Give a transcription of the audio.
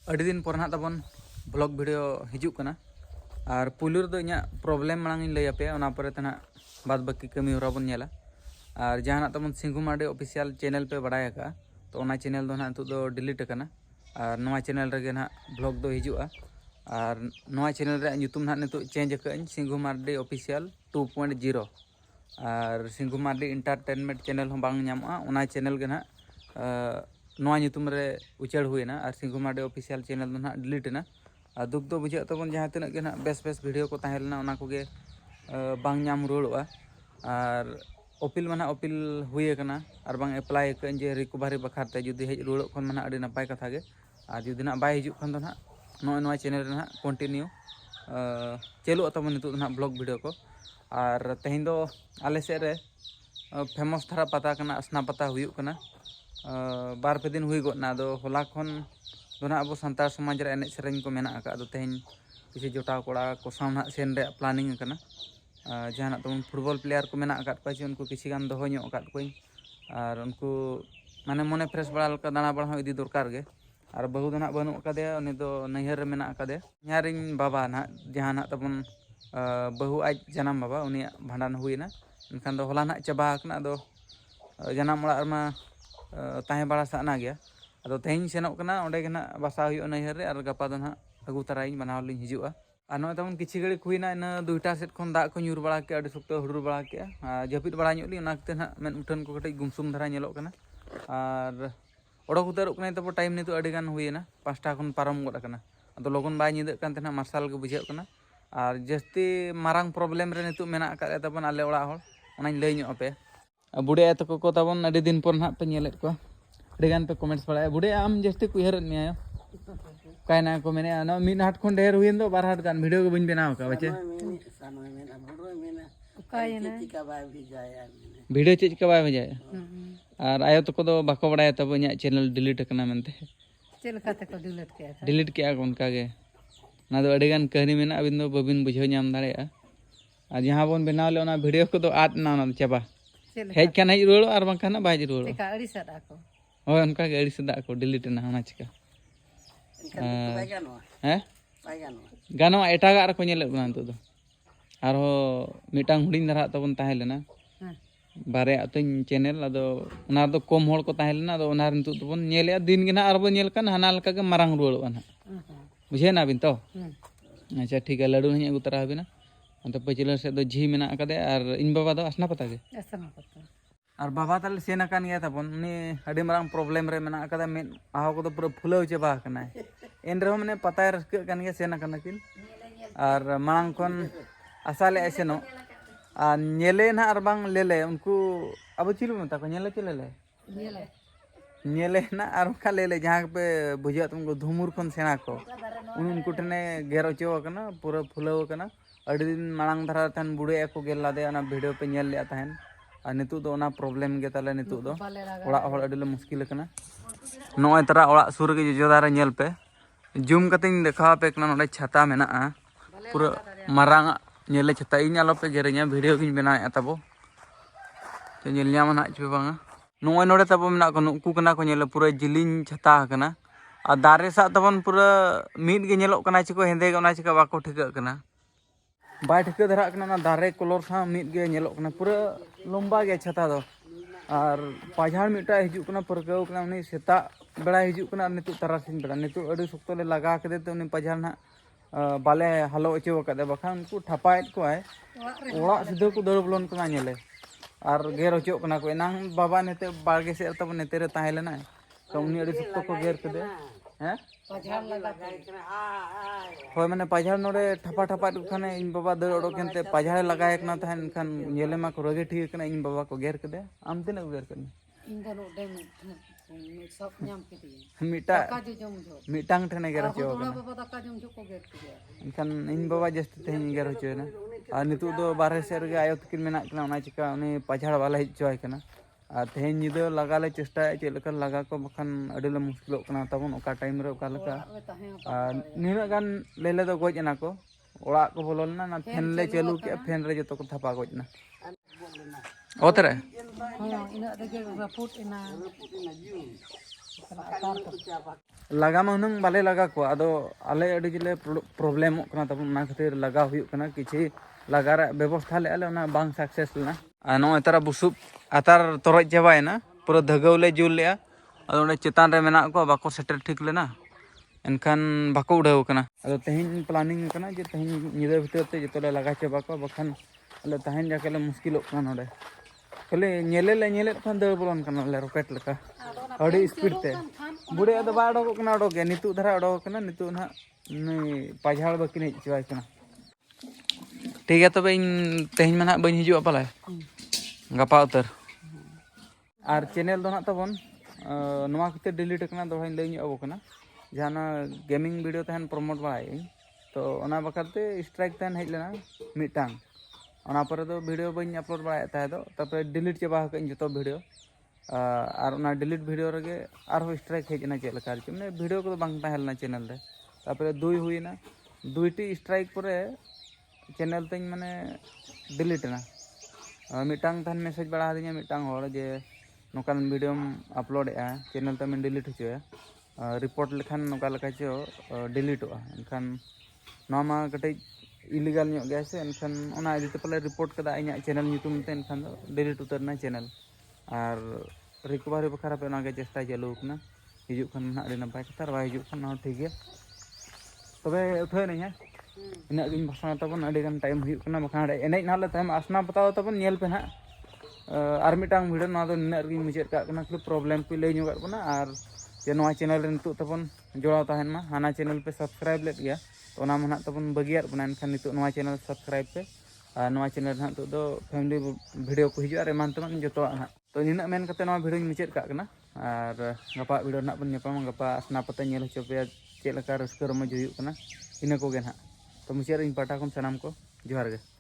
अड़ी दिन पर ना तबन ब्लॉग वीडियो हिजुक कना और पुलुर दो इना प्रॉब्लम मांग लई पे ओना परे तना बाद बाकी कमी होरा बन नेला और जहां तबन सिंघु मार्डी ऑफिशियल चैनल पे बड़ाय का तो ओना चैनल दो ना तो डिलीट कना और नवा चैनल रे ना ब्लॉग दो हिजुआ और नवा चैनल रे ᱧᱩᱛᱩᱢ ना नितो चेंज कइन सिंघु मार्डी ऑफिशियल 2.0 और सिंघु मार्डी एंटरटेनमेंट चैनल हम बांग ᱧᱟᱢᱚᱜᱼᱟ ओना चैनल के ना नवा ᱧᱩᱛᱩᱢ रे उचाड़ हुईना और सिंघु मार्डी ऑफिशियल चैनल दो ना डिलीट ना और दुख दो बुझे तबन जहां तिना के ना बेस बेस वीडियो को ताहेलना ओना को गे बांग ᱧᱟᱢ रुवाड़ोआ और अपील माना अपील हुई कना और बांग एप्लाई कन जे रिकवरी बखारते जुदी हेज रुवाड़ो खन माना अड़ी नपाय कथा गे और जुदी ना बाय हिजुक खन दो ना नवा चैनल रे ना कंटिन्यू चलू तबन नितो ना ब्लॉग वीडियो को और तेहिं दो आले से रे फेमस धारा पता कना असना पता हुई कना बार पे दिन हुई गोना दो होला खन दो ना अब सानतार समाज रे एने सेरेंग को मेना का दो तेहिं किसी जोटाव कोड़ा को सामना सेन रे प्लानिंग कना जहां तबन फुटबॉल प्लेयर को मेना का पाछे उनको किसी गान दो ᱧᱚᱜ का कोई और उनको माने मने फ्रेश बड़ा लका दाना बड़ा हो इदी दरकार गे और बहु दो ना बनू कादे उनी दो नैहर रे मेना कादे यारिन बाबा ना जहां ना तबन बहु आज जन्म बाबा उनी भांडन हुईना एनखान दो होला ना चाबा कना दो जन्म ओड़ा मा ताहे बड़ा साना गया अदो तेहिं सेनोक कना ओंडे गे ना बसा हुई नैहर रे और गपा दो ना अगु तराई बनाव लिन हिजुआ और नय तबन किछि घड़ी हुईना इन दुईटा सेट खन दा को ᱧᱩᱨ बड़ा के अड़ी सुक्तो हुडुर बड़ा के जपित बड़ा ᱧᱚᱜ ली ओना कते ना मेन उठन को कटई गुमसुम धरा ᱧᱮᱞᱚᱜ कना और ओडोक उतारोक कना तब टाइम नितो अड़ी गान हुईना 5टा खन पारम गड कना अदो लगन बाय निदक कान तेना मार्शल के बुझेक कना और जस्ती मारांग प्रॉब्लम रे नितो मेना का तबन आले ओड़ा होड़ ओनाኝ लई ᱧᱚᱜ पे बुढ़े तक को तबन अड़ी दिन पर ना पे नेलेत को अड़ी गान पे कमेंट्स पड़ा बुढ़े आम जस्ती कुहर मिया कायना को मेने ना मिन हाट खन ढेर हुईन दो बार हाट गान वीडियो को बइन बनाव का बचे वीडियो चेक का बाय बजाय और आयो तक दो बाको बड़ाय तब इना चैनल डिलीट कना मनते चल खाते को डिलीट के उनका गे ना दो अड़ी गान कहानी मेना अबिन दो बबिन बुझाव ᱧᱟᱢ दाड़ेया और जहां बन बनाव ले ओना वीडियो को दो आद ना ना चाबा हेज खान हेज रुवाड़ो और बांखान ना बाय रुवाड़ो का अड़ी सदा को होय उनका गे अड़ी सदा को डिलीट ना होना चिका हैं गानो एटागा आर को नेले बना तो आरो मिटांग हुडिंग धरा तबन ताहेलेना बारे अतन चैनल अदो ओना दो कम होड़ को ताहेलेना अदो ओना नितो तबन नेले दिन गे ना आरबो नेल कान हाना लका गे मारांग रुवाड़ो ना बुझे ना बिन तो अच्छा ठीक है लड्डू हनी अगु तरा हबिना अंत पचिला से दो झी मेना कदे और इन बाबा दो असना पता गे असना पता और बाबा ताले सेना कान गया तबन उनी अडी मारांग प्रॉब्लम रे मेना कदा में आहो को तो पूरा फुलाव चबा कना एन रे मने पता रस्क कान गया सेना कान किन और मांग कोन आसाले ऐसेनो और नेले ना और बांग लेले उनको अब चिलु मता को नेले चलेले नेले ना और का लेले जहां पे बुझा तुमको धुमुर कोन सेना को उनको टने गेरो चो कना पूरा फुलाव कना अडी दिन मांग धरा तन बुड़े को गेला दे ना वीडियो पे नेल ले तहन और नितु दो ना प्रॉब्लम गे ताले नितु दो ओड़ा होड़ अडी ले मुश्किल कना नोय तरा ओड़ा सुर के जोदारा नेल पे जूम कतिन देखा पे कना नोडे छाता मेना पूरा मारांग नेले छाता इन आलो पे गेरे냐 वीडियो किन बना तबो तो नेल ᱧᱟᱢ ना छे बांगा नोय नोडे तबो मेना को नुकु कना को नेले पूरा जिलिन छाता कना और दारे सा तबन पूरा मीट गे नेलोक कना चिको हेंदे गे ओना चिका बाको ठिका कना बाय ठिका धरा कना ना दारे कलर सा मीट गे नेलोक कना पूरा लंबा गे छाता दो और पाझाड़ मिटा हिजु कना परगाव कना उनी सेता बेड़ा हिजु कना नितु तरासिन बेड़ा नितु अडी सुक्तो ले लगा कदे तो उनी पाझाड़ ना बाले हलो अचो कदे बखा उनको ठपाएत को आय ओड़ा सिधो को दड़ बोलन कना नेले और गेर अचो कना को एनांग बाबा नेते बागे से तब नेते रे ताहेलेना तो उनी अडी सुक्तो को गेर कदे हैं पझाड़ लगा होय माने पाझाड़ नोडे ठपा ठपा खाने इन बाबा दड़ ओडोकेनते पाझाड़ लगाय कना तहन खान नेले मा को रोगे ठीक कना इन बाबा को गेर कदे आम तिना गेर कना इन दो डे में सब ᱧᱟᱢ ᱠᱮᱫᱤ मिटा का जो जम जो मिटांग ठने गेर चो थोड़ा बाबा दाका जम जो को गेट के इनखान इन बाबा जस्ती तेन गेर चोना और नितु दो बारह सेर गे आयो तकिन मेना कना ओना चिका उनी पाझाड़ वाला हिज चोय कना और तेन निदो लगा ले चेष्टा चे लका लगा को बखन अडी ले मुश्किल कना तबन ओका टाइम रे ओका लका निना गान लेले दो गोज ना को ओड़ा को बोलना ना फैन ले चालू के फैन रे जतो को थपा गोजना ओतरे हाँ इना दगे रफुट इना atar ko. laga ma hunang bale laga ko ado ale adi gile problem ok kana tabun na khatir laga huyuk kana kichi lagar ব্যবস্থা le ale ona bang success lena ano etara busup atar toroj jawai na pura dhagaw le jul le ado onde chetan re mena ko bako setter thik lena enkan bako udaw kana ado tehin planning kana je tehin nyida bhitor te jotole laga chaba ko bakhan ale tahen jakale muskilok kana onde kale nyele khan dau bolon kana le rocket leka adi speed te bude ado ba odok kana odok ge nitu dhara odok kana nitu na ni pajhal bakin hej chawai kana ठीक है तब इन तेहन में बन हिजुआ पाले गपा उतर और channel दो ना तबन नवा खातिर डिलीट करना दो लई अब कना जहाना गेमिंग वीडियो तहन प्रमोट बाय तो ओना बखते स्ट्राइक तहन हेज लेना मिटांग ओना पर दो वीडियो बन अपलोड बाय ताहे दो तब डिलीट चबा हकन जतो वीडियो और ओना डिलीट वीडियो रगे आर स्ट्राइक हेजना चेक लकार माने वीडियो को बांग ताहेलना चैनल रे तापर दुई हुईना दुईटी स्ट्राइक परे चैनल तीन माने डिलीट ना मिटांग तहन मैसेज बड़ा दिया मिटांग होर जे नोकान वीडियो अपलोड चैनल तमें डिलीट होचोया रिपोर्ट लेखान नोका लेखा चो डिलीटोआ एनखान नोमा कटे इलीगल ᱧᱚᱜ गया से एनखान ओना इदीते पले रिपोर्ट कदा इᱧᱟ चैनल ᱧᱩᱛᱩᱢ ते एनखान दो डिलीट उतरना चैनल और रिकवरी बखरा पे ओनागे चेष्टा चालू कना हिजुक खान ना अड़ी नपाय कथा बा हिजुक खान ना ठीक गया तबे उठे नहीं है इन भाषा तबन अड़ीगान टाइम हुई बखान एने नाले तम आसना बताओ तबन नेल पे ना और मिटांग वीडियो ना दो निना रगी मुचाद का खाली प्रॉब्लम पे लई ᱧᱚᱜ बना और जे नवा चैनल रे नितु तबन जोड़ाव तहन मा हाना चैनल पे सब्सक्राइब लेत गया तो ओना मा तबन बगियार बना एनखान नितु नवा चैनल सब्सक्राइब पे और नवा चैनल ना तो फैमिली वीडियो को हिजुआ रे मान तमन जतो ना तो निना मेन कते नवा वीडियो मुचाद का और गपा वीडियो ना बन नेपाम गपा आसना पते नेल होचो पे चेक लका रस्कर रमज हुयुक कना इना को गे ना तो मुचाद इन पाटा खन सनाम को जोहार गे।